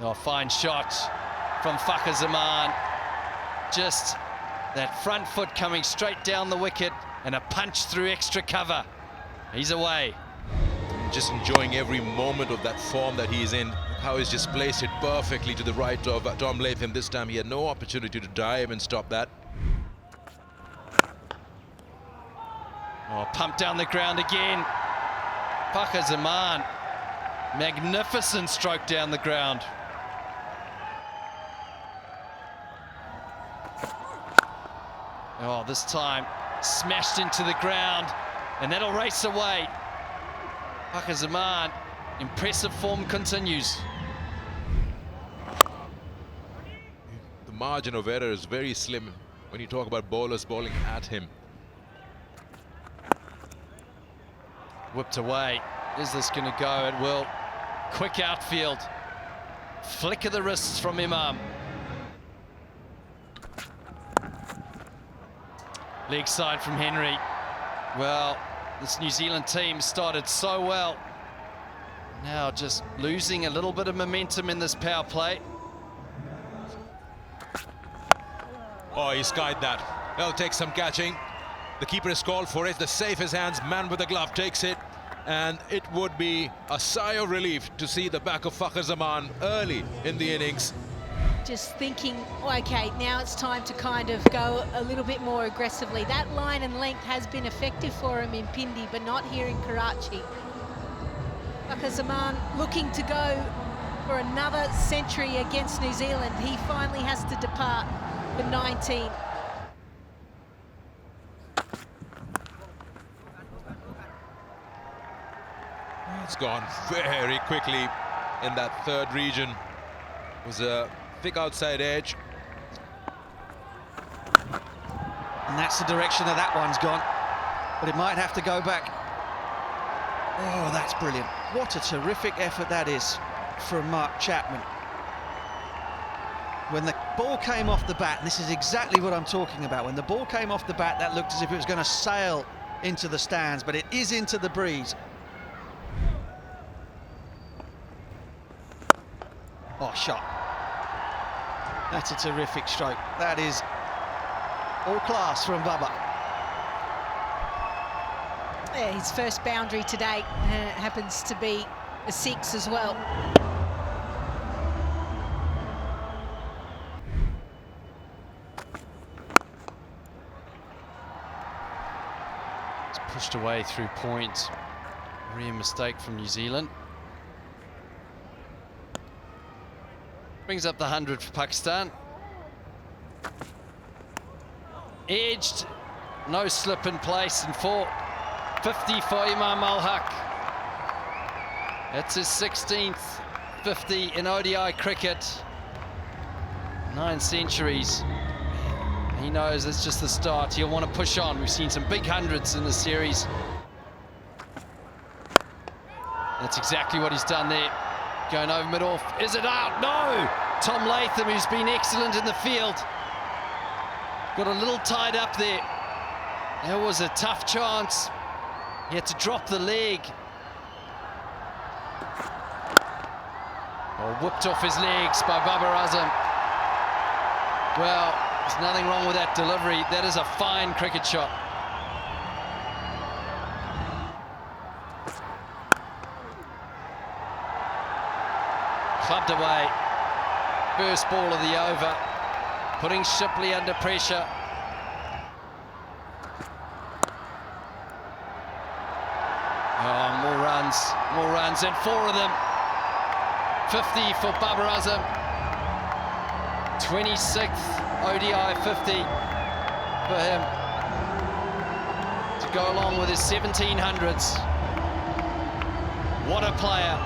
Oh, fine shot from Fakhar Zaman. Just that front foot coming straight down the wicket and a punch through extra cover. He's away. Just enjoying every moment of that form that he's in. How he's just placed it perfectly to the right of Tom Latham. This time he had no opportunity to dive and stop that. Oh, pumped down the ground again. Fakhar Zaman. Magnificent stroke down the ground. Oh, this time smashed into the ground, and that'll race away. Fakhar Zaman, impressive form continues. The margin of error is very slim when you talk about bowlers bowling at him. Whipped away. Is this going to go? It will. Quick outfield. Flick of the wrists from Imam. Leg side from Henry. Well, this New Zealand team started so well. Now just losing a little bit of momentum in this power play. Oh, he skied that. That'll take some catching. The keeper is called for it. The safe is hands. Man with the glove takes it. And it would be a sigh of relief to see the back of Fakhar Zaman early in the innings. Just thinking, okay, now it's time to kind of go a little bit more aggressively. That line and length has been effective for him in Pindi, but not here in Karachi. Fakhar Zaman looking to go for another century against New Zealand. He finally has to depart for 19. It's gone very quickly in that third region. It was a thick outside edge. And that's the direction that one's gone. But it might have to go back. Oh, that's brilliant. What a terrific effort that is from Mark Chapman. When the ball came off the bat, and this is exactly what I'm talking about. When the ball came off the bat, that looked as if it was going to sail into the stands, but it is into the breeze. Oh, shot. That's a terrific stroke. That is all class from Bubba. Yeah, his first boundary today happens to be a 6 as well. It's pushed away through point. Real mistake from New Zealand. Brings up the 100 for Pakistan. Edged, no slip in place, and 450 for Imam Al-Haq. That's his 16th 50 in ODI cricket. 9 centuries. He knows it's just the start. He'll want to push on. We've seen some big hundreds in the series. That's exactly what he's done there. Going over mid-off. Is it out? No! Tom Latham, who's been excellent in the field, got a little tied up there. That was a tough chance. He had to drop the leg. Oh, whipped off his legs by Babar Azam. Well, there's nothing wrong with that delivery. That is a fine cricket shot. Clubbed away. First ball of the over, putting Shipley under pressure. Oh, more runs, and 4 of them. 50 for Babar Azam. 26th ODI 50 for him to go along with his 1700s. What a player.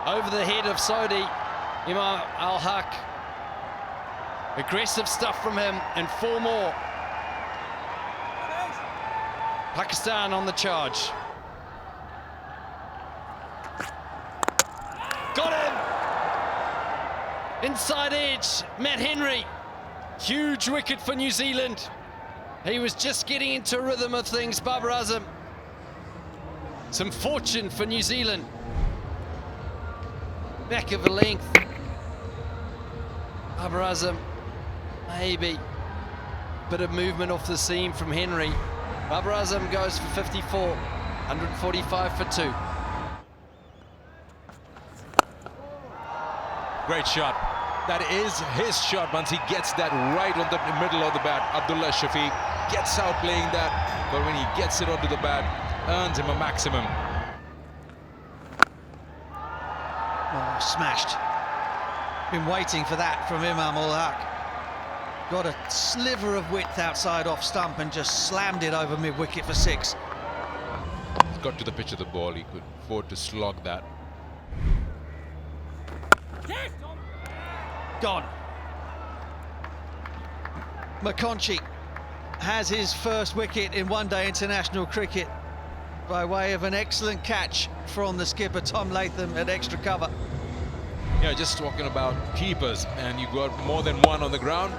Over the head of Sodhi, Imam Al-Haq. Aggressive stuff from him, and 4 more. Pakistan on the charge. Got him! Inside edge, Matt Henry. Huge wicket for New Zealand. He was just getting into rhythm of things, Babar Azam. some fortune for New Zealand. Back of a length. Arslan, maybe. Bit of movement off the seam from Henry. Arslan goes for 54, 145 for 2. Great shot. That is his shot once he gets that right on the middle of the bat. Abdullah Shafiq gets out playing that, but when he gets it onto the bat, earns him a maximum. Oh, smashed. Been waiting for that from Imam Ul Haq. Got a sliver of width outside off stump and just slammed it over mid-wicket for 6. He's got to the pitch of the ball. He could afford to slog that. Gone. McConchie has his first wicket in one-day international cricket by way of an excellent catch from the skipper Tom Latham at extra cover. Yeah, just talking about keepers, and you got more than one on the ground.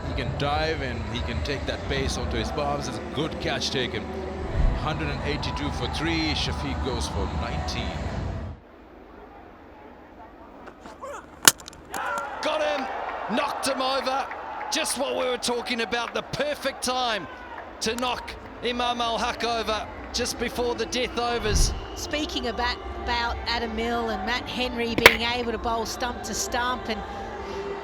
He can dive and he can take that pace onto his palms. It's a good catch taken. 182 for 3. Shafiq goes for 90. Got him, knocked him over. Just what we were talking about, the perfect time to knock Imam Ul Haq over just before the death overs. Speaking about Adam Milne and Matt Henry being able to bowl stump to stump, and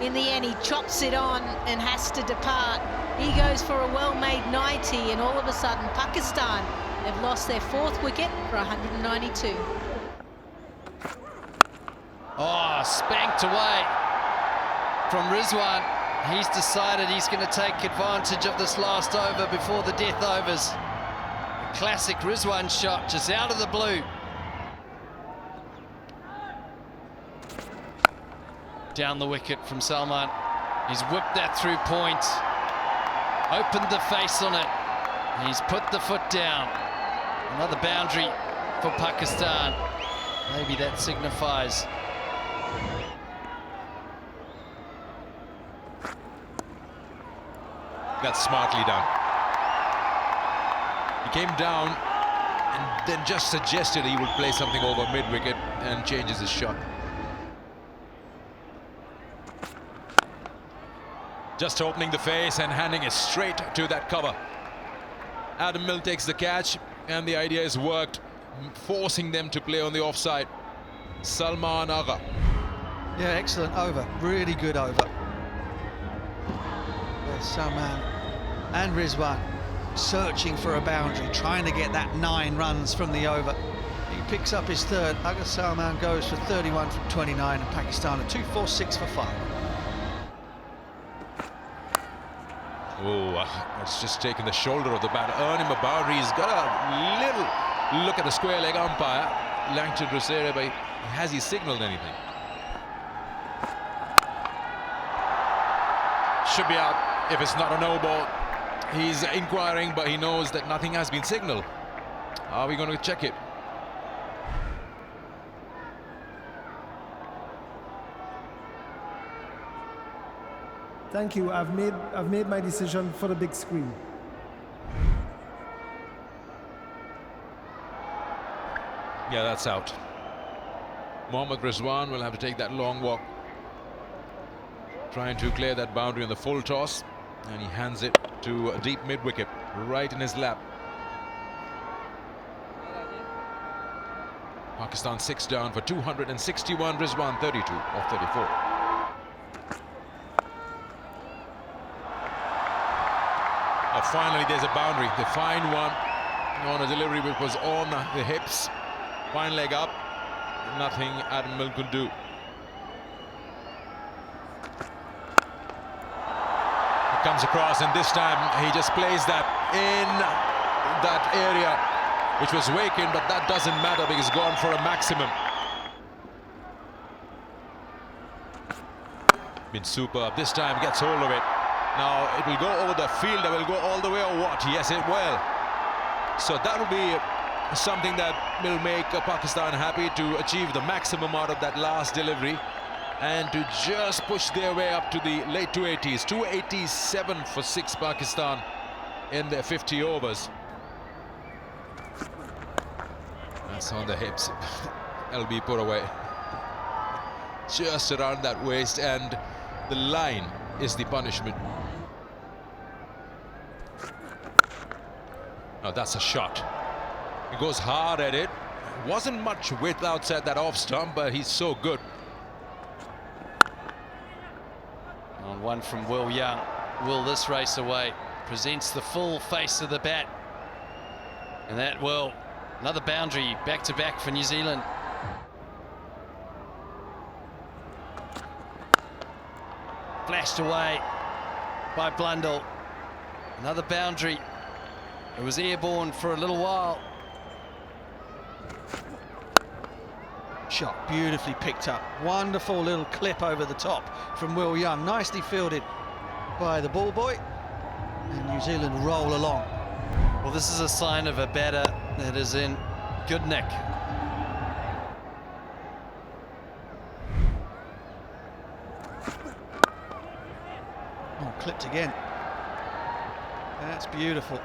in the end he chops it on and has to depart. He goes for a well-made 90, and all of a sudden Pakistan, they've lost their 4th wicket for 192. Oh, spanked away from Rizwan. He's decided he's going to take advantage of this last over before the death overs. A classic Rizwan shot just out of the blue. Down the wicket from Salman. He's whipped that through point. Opened the face on it. He's put the foot down. Another boundary for Pakistan. Maybe that signifies. That's smartly done. He came down and then just suggested he would play something over mid-wicket and changes his shot. Just opening the face and handing it straight to that cover. Adam Milne takes the catch, and the idea is worked, forcing them to play on the offside. Salman Agha. Yeah, excellent over. Really good over. There's Salman and Rizwan searching for a boundary, trying to get that 9 runs from the over. He picks up his 3rd. Agha Salman goes for 31 from 29, and Pakistan are 246 for 5. Oh, it's just taken the shoulder of the bat. Earn him a boundary. He's got a little look at the square leg umpire, Langton Rosere, but has he signalled anything? Should be out if it's not a no ball. He's inquiring, but he knows that nothing has been signalled. Are we going to check it? Thank you. I've made my decision for the big screen. Yeah, that's out. Mohammad Rizwan will have to take that long walk, trying to clear that boundary on the full toss, and he hands it to a deep mid-wicket, right in his lap. Pakistan 6 down for 261. Rizwan 32 off 34. Oh, finally there's a boundary. The fine one on a delivery which was on the hips. Fine leg up. Nothing Adam Milne could do. It comes across, and this time he just plays that in that area which was vacant, but that doesn't matter because he's gone for a maximum. Been superb. This time gets hold of it. Now it will go over the field. It will go all the way, or what? Yes, it will. So that will be something that will make Pakistan happy to achieve the maximum out of that last delivery and to just push their way up to the late 280s. 287 for 6 Pakistan in their 50 overs. That's on the hips. It'll be put away. Just around that waist, and the line is the punishment. Now that's a shot. He goes hard at it. Wasn't much width outside that off stump, but he's so good. On one from Will Young. Will this race away? Presents the full face of the bat. And that will. Another boundary back-to-back for New Zealand. Flashed away by Blundell. Another boundary. It was airborne for a little while. Shot beautifully picked up. Wonderful little clip over the top from Will Young. Nicely fielded by the ball boy. And New Zealand roll along. Well, this is a sign of a batter that is in good nick. Oh, clipped again. That's beautiful.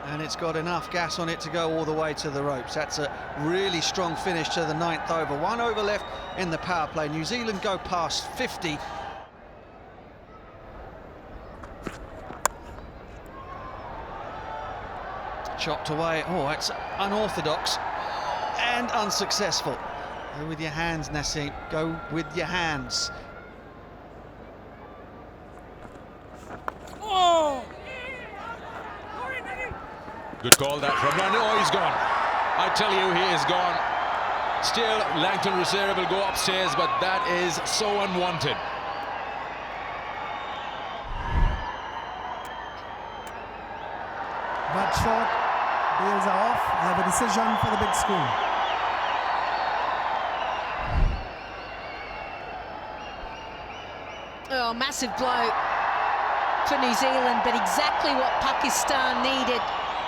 And it's got enough gas on it to go all the way to the ropes. That's a really strong finish to the 9th over. 1 over left in the power play. New Zealand go past 50. Chopped away. Oh, it's unorthodox and unsuccessful. Go with your hands, Nassim. Go with your hands. Good call that from London. Oh, he's gone. I tell you, he is gone. Still, Langton Reserve will go upstairs, but that is so unwanted. But short, bails are off. I have a decision for the big screen. Oh, massive blow for New Zealand, but exactly what Pakistan needed.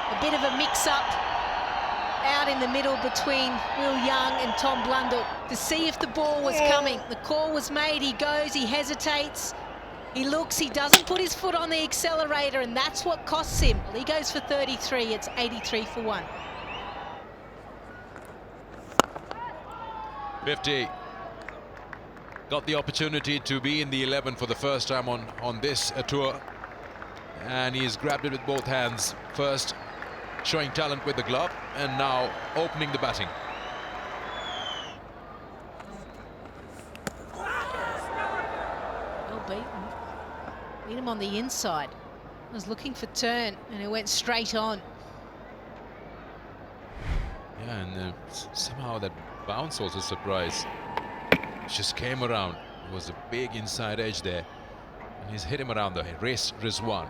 A bit of a mix-up out in the middle between Will Young and Tom Blundell to see if the ball was coming. The call was made, he goes, he hesitates, he looks, he doesn't put his foot on the accelerator, and that's what costs him. Well, he goes for 33, it's 83 for 1. 50. Got the opportunity to be in the 11 for the first time on this tour, and he's grabbed it with both hands. First showing talent with the glove, and now opening the batting. Well beaten. Beat him on the inside. Was looking for turn, and it went straight on. Yeah, and somehow that bounce was a surprise. Just came around. It was a big inside edge there, and he's hit him around the wrist, Rizwan.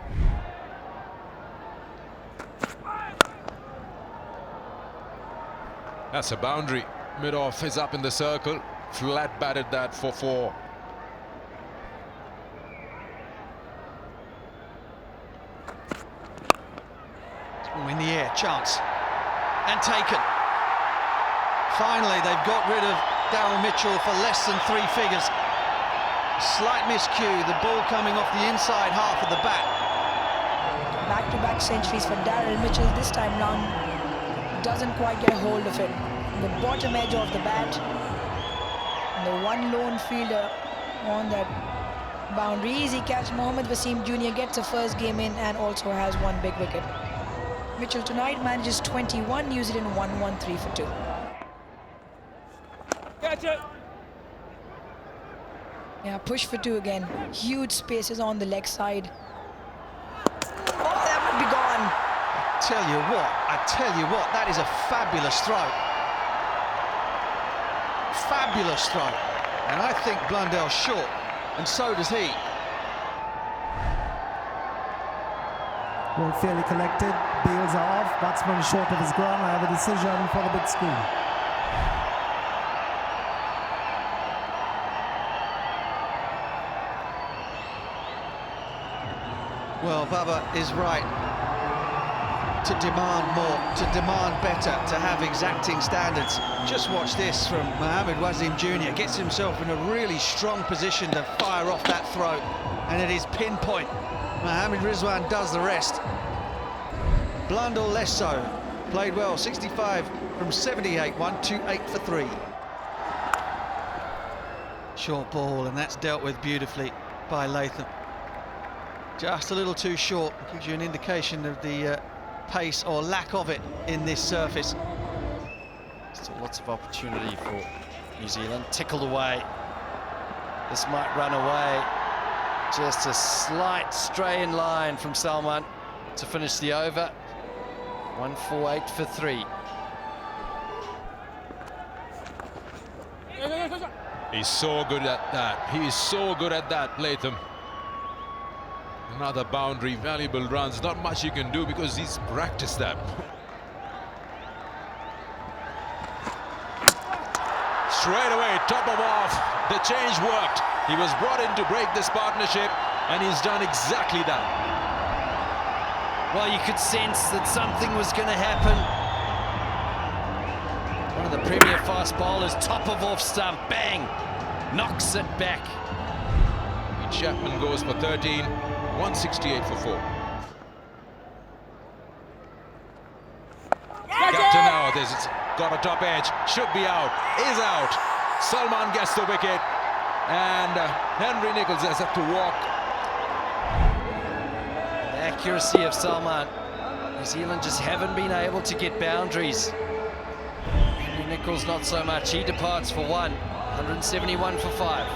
That's a boundary. Mid-off is up in the circle. Flat batted that for 4. Oh, in the air, chance. And taken. Finally, they've got rid of Darryl Mitchell for less than 3 figures. Slight miscue, the ball coming off the inside half of the bat. Back-to-back centuries for Darryl Mitchell this time round. Doesn't quite get a hold of it. The bottom edge of the bat. And the one lone fielder on that boundary. Easy catch. Mohammad Wasim Jr. gets a first game in and also has 1 big wicket. Mitchell tonight manages 21, New Zealand 1-1-3 for 2. Catch it. Yeah, push for 2 again. Huge spaces on the leg side. Oh, that would be gone. I tell you what, that is a fabulous throw. Fabulous throw. And I think Blundell's short, and so does he. Ball fairly collected, bails are off, batsman short of his ground. I have a decision for the big screen. Well, Bubba is right to demand more, to demand better, to have exacting standards. Just watch this from Mohammad Wasim Jr. Gets himself in a really strong position to fire off that throw, and it is pinpoint. Mohammad Rizwan does the rest. Blundell less so. played well, 65 from 78, 1-2-8 for 3. Short ball, and that's dealt with beautifully by Latham. Just a little too short, gives you an indication of the pace or lack of it in this surface. Still lots of opportunity for New Zealand. Tickled away. This might run away. Just a slight stray in line from Salman to finish the over. 1-4-8 for 3. He's so good at that. He's so good at that, Latham. Another boundary, valuable runs. Not much you can do because he's practiced that. Straight away, top of off. The change worked. He was brought in to break this partnership, and he's done exactly that. Well, you could sense that something was going to happen. One of the premier fast bowlers, top of off stump, bang, knocks it back. Chapman goes for 13, 168 for 4. Captain now, this has got a top edge, should be out, is out. Salman gets the wicket, and Henry Nicholls has had to walk. The accuracy of Salman. New Zealand just haven't been able to get boundaries. Henry Nicholls not so much. He departs for 1, 171 for 5.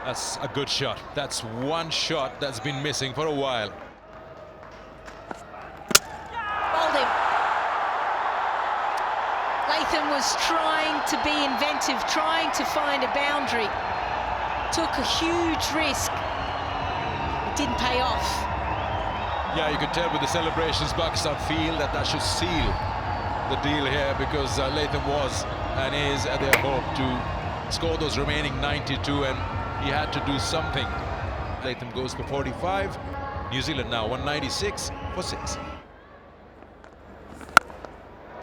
That's a good shot. That's one shot that's been missing for a while. Bowled him. Latham was trying to be inventive, trying to find a boundary. Took a huge risk. It didn't pay off. Yeah, you could tell with the celebrations Pakistan feel that should seal the deal here, because Latham was and is at their hope to score those remaining 92, and he had to do something. Latham goes for 45. New Zealand now 196 for 6.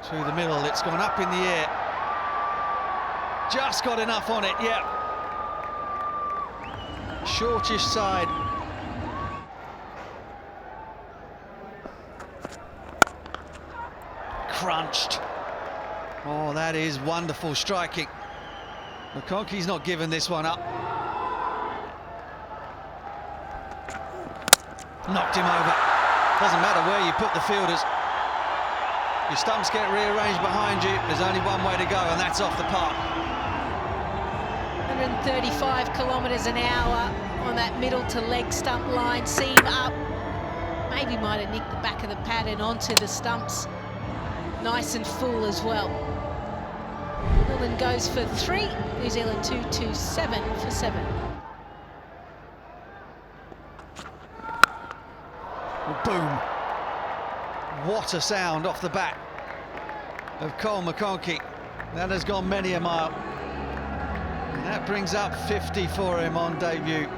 Through the middle, it's gone up in the air. Just got enough on it, yeah. Shortish side. Crunched. Oh, that is wonderful striking. McConkey's not giving this one up. Knocked him over. Doesn't matter where you put the fielders. Your stumps get rearranged behind you. There's only one way to go, and that's off the park. 135 kilometres an hour on that middle to leg stump line. Seam up. Maybe might have nicked the back of the pad and onto the stumps. Nice and full as well. England goes for 3. New Zealand 227 for 7. Boom. What a sound off the bat of Cole McConkey. That has gone many a mile. And that brings up 50 for him on debut.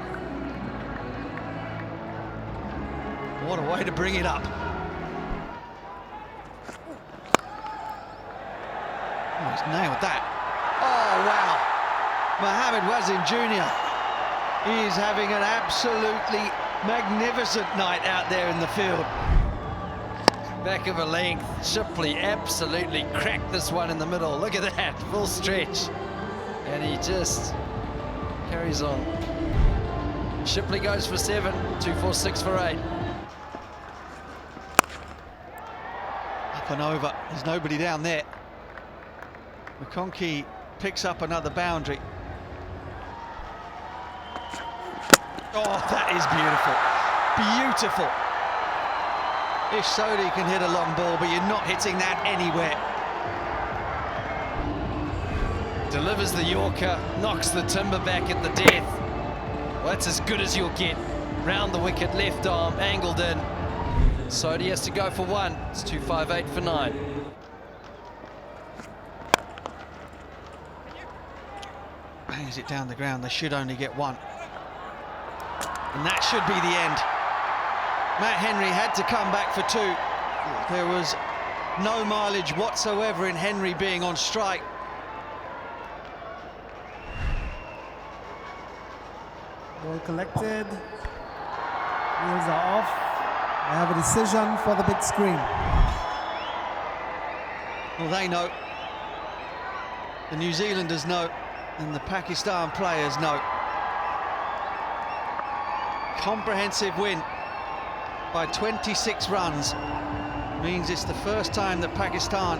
What a way to bring it up. Oh, he's nailed that. Oh, wow. Mohammed Wasim Jr. is having an absolutely magnificent night out there in the field. Back of a length, Shipley absolutely cracked this one in the middle. Look at that, full stretch. And he just carries on. Shipley goes for 7, 246 for 8. Up and over, there's nobody down there. McConkey picks up another boundary. Oh, that is beautiful. Beautiful. Ish Sodhi can hit a long ball, but you're not hitting that anywhere. Delivers the Yorker, knocks the timber back at the death. Well, that's as good as you'll get. Round the wicket, left arm, angled in. Sodhi has to go for 1. It's 258 for 9. Bangs it down the ground. They should only get 1. And that should be the end. Matt Henry had to come back for 2. There was no mileage whatsoever in Henry being on strike. Ball collected. Wheels are off. I have a decision for the big screen. Well, they know. The New Zealanders know, and the Pakistan players know. Comprehensive win by 26 runs means it's the first time that Pakistan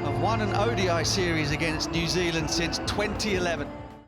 have won an ODI series against New Zealand since 2011.